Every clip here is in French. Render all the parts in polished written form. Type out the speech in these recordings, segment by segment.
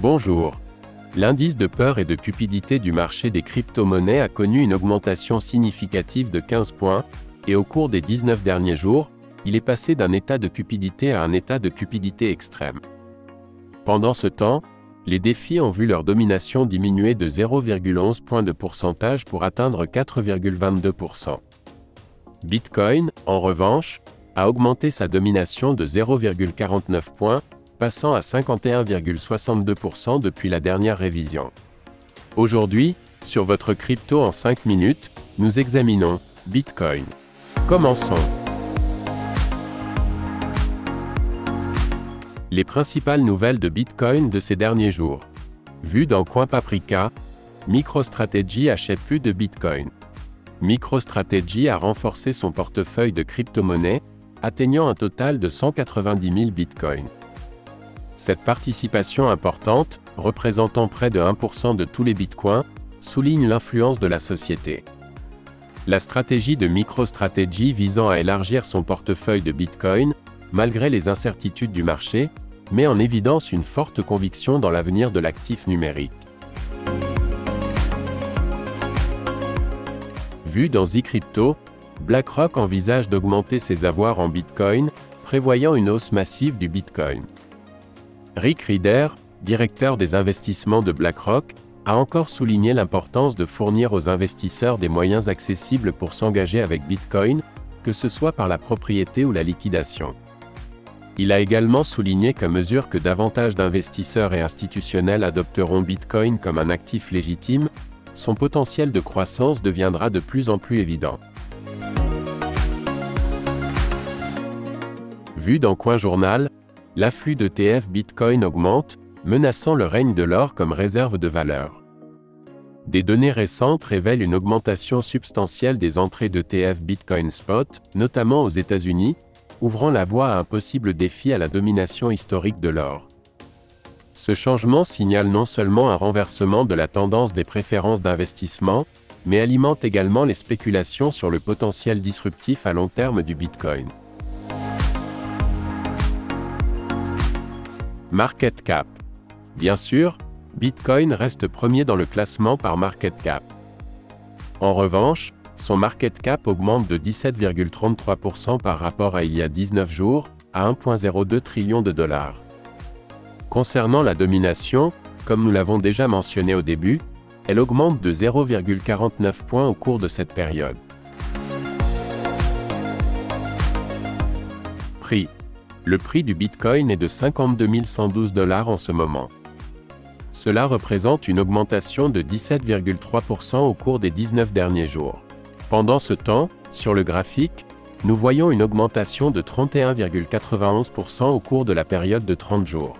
Bonjour. L'indice de peur et de cupidité du marché des crypto-monnaies a connu une augmentation significative de 15 points, et au cours des 19 derniers jours, il est passé d'un état de cupidité à un état de cupidité extrême. Pendant ce temps, les défis ont vu leur domination diminuer de 0,11 points de pourcentage pour atteindre 4,22%. Bitcoin, en revanche, a augmenté sa domination de 0,49 points, passant à 51,62% depuis la dernière révision. Aujourd'hui, sur votre crypto en 5 minutes, nous examinons Bitcoin. Commençons. Les principales nouvelles de Bitcoin de ces derniers jours. Vu dans CoinPaprika, MicroStrategy achète plus de Bitcoin. MicroStrategy a renforcé son portefeuille de crypto-monnaies, atteignant un total de 190 000 Bitcoins. Cette participation importante, représentant près de 1% de tous les bitcoins, souligne l'influence de la société. La stratégie de MicroStrategy visant à élargir son portefeuille de bitcoin, malgré les incertitudes du marché, met en évidence une forte conviction dans l'avenir de l'actif numérique. Vu dans zCrypto, BlackRock envisage d'augmenter ses avoirs en bitcoin, prévoyant une hausse massive du bitcoin. Rick Rieder, directeur des investissements de BlackRock, a encore souligné l'importance de fournir aux investisseurs des moyens accessibles pour s'engager avec Bitcoin, que ce soit par la propriété ou la liquidation. Il a également souligné qu'à mesure que davantage d'investisseurs et institutionnels adopteront Bitcoin comme un actif légitime, son potentiel de croissance deviendra de plus en plus évident. Vu dans CoinJournal, l'afflux d'ETF Bitcoin augmente, menaçant le règne de l'or comme réserve de valeur. Des données récentes révèlent une augmentation substantielle des entrées d'ETF Bitcoin Spot, notamment aux États-Unis, ouvrant la voie à un possible défi à la domination historique de l'or. Ce changement signale non seulement un renversement de la tendance des préférences d'investissement, mais alimente également les spéculations sur le potentiel disruptif à long terme du Bitcoin. Market Cap. Bien sûr, Bitcoin reste premier dans le classement par market cap. En revanche, son market cap augmente de 17,33% par rapport à il y a 19 jours, à 1,02 trillion de dollars. Concernant la domination, comme nous l'avons déjà mentionné au début, elle augmente de 0,49 points au cours de cette période. Prix. Le prix du Bitcoin est de 52 112 $ en ce moment. Cela représente une augmentation de 17,3% au cours des 19 derniers jours. Pendant ce temps, sur le graphique, nous voyons une augmentation de 31,91% au cours de la période de 30 jours.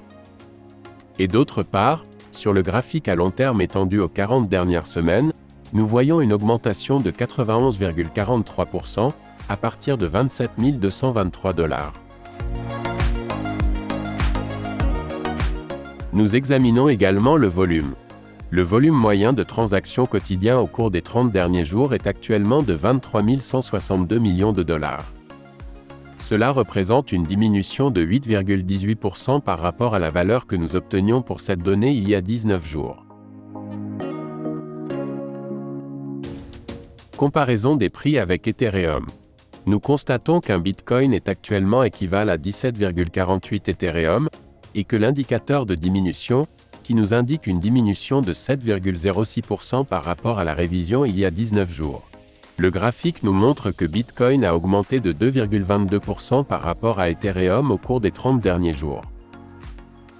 Et d'autre part, sur le graphique à long terme étendu aux 40 dernières semaines, nous voyons une augmentation de 91,43% à partir de 27 223 $. Nous examinons également le volume. Le volume moyen de transactions quotidien au cours des 30 derniers jours est actuellement de 23 162 millions de dollars. Cela représente une diminution de 8,18% par rapport à la valeur que nous obtenions pour cette donnée il y a 19 jours. Comparaison des prix avec Ethereum. Nous constatons qu'un Bitcoin est actuellement équivalent à 17,48 Ethereum, et que l'indicateur de diminution, qui nous indique une diminution de 7,06% par rapport à la révision il y a 19 jours. Le graphique nous montre que Bitcoin a augmenté de 2,22% par rapport à Ethereum au cours des 30 derniers jours.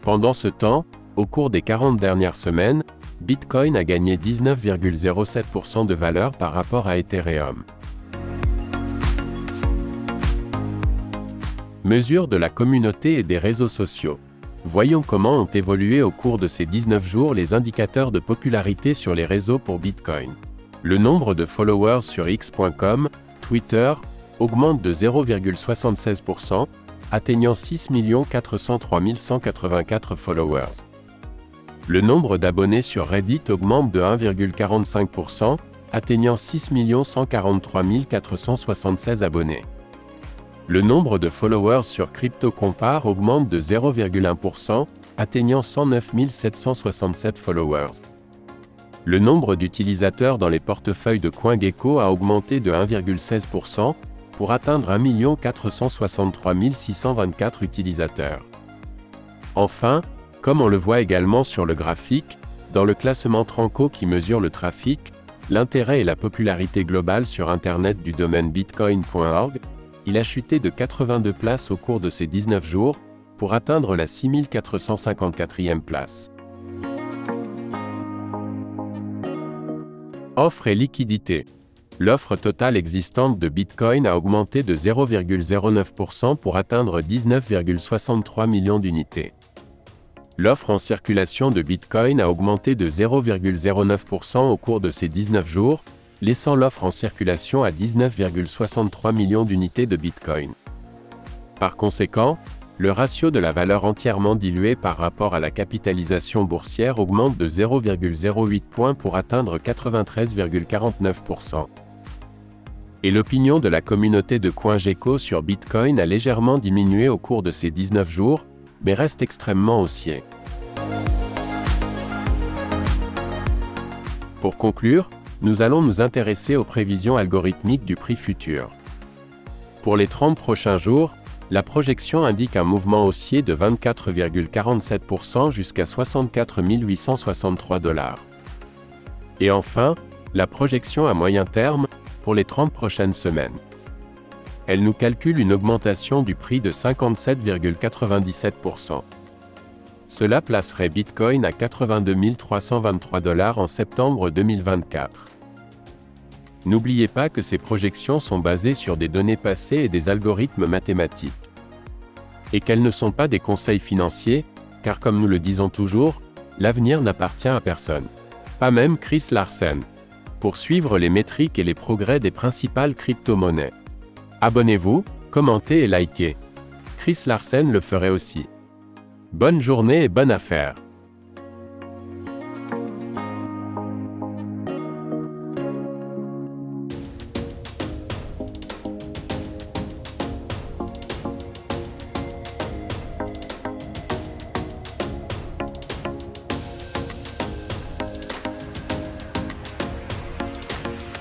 Pendant ce temps, au cours des 40 dernières semaines, Bitcoin a gagné 19,07% de valeur par rapport à Ethereum. Mesures de la communauté et des réseaux sociaux. Voyons comment ont évolué au cours de ces 19 jours les indicateurs de popularité sur les réseaux pour Bitcoin. Le nombre de followers sur X.com, Twitter, augmente de 0,76%, atteignant 6 403 184 followers. Le nombre d'abonnés sur Reddit augmente de 1,45%, atteignant 6 143 476 abonnés. Le nombre de followers sur CryptoCompare augmente de 0,1%, atteignant 109 767 followers. Le nombre d'utilisateurs dans les portefeuilles de CoinGecko a augmenté de 1,16% pour atteindre 1 463 624 utilisateurs. Enfin, comme on le voit également sur le graphique, dans le classement Tranco qui mesure le trafic, l'intérêt et la popularité globale sur Internet du domaine bitcoin.org, il a chuté de 82 places au cours de ces 19 jours, pour atteindre la 6454e place. Offre et liquidité. L'offre totale existante de Bitcoin a augmenté de 0,09% pour atteindre 19,63 millions d'unités. L'offre en circulation de Bitcoin a augmenté de 0,09% au cours de ces 19 jours, laissant l'offre en circulation à 19,63 millions d'unités de Bitcoin. Par conséquent, le ratio de la valeur entièrement diluée par rapport à la capitalisation boursière augmente de 0,08 points pour atteindre 93,49%. Et l'opinion de la communauté de CoinGecko sur Bitcoin a légèrement diminué au cours de ces 19 jours, mais reste extrêmement haussier. Pour conclure, nous allons nous intéresser aux prévisions algorithmiques du prix futur. Pour les 30 prochains jours, la projection indique un mouvement haussier de 24,47% jusqu'à 64 863 $. Et enfin, la projection à moyen terme, pour les 30 prochaines semaines. Elle nous calcule une augmentation du prix de 57,97%. Cela placerait Bitcoin à 82 323 $ en septembre 2024. N'oubliez pas que ces projections sont basées sur des données passées et des algorithmes mathématiques. Et qu'elles ne sont pas des conseils financiers, car comme nous le disons toujours, l'avenir n'appartient à personne. Pas même Chris Larsen. Pour suivre les métriques et les progrès des principales crypto-monnaies. Abonnez-vous, commentez et likez. Chris Larsen le ferait aussi. Bonne journée et bonne affaire.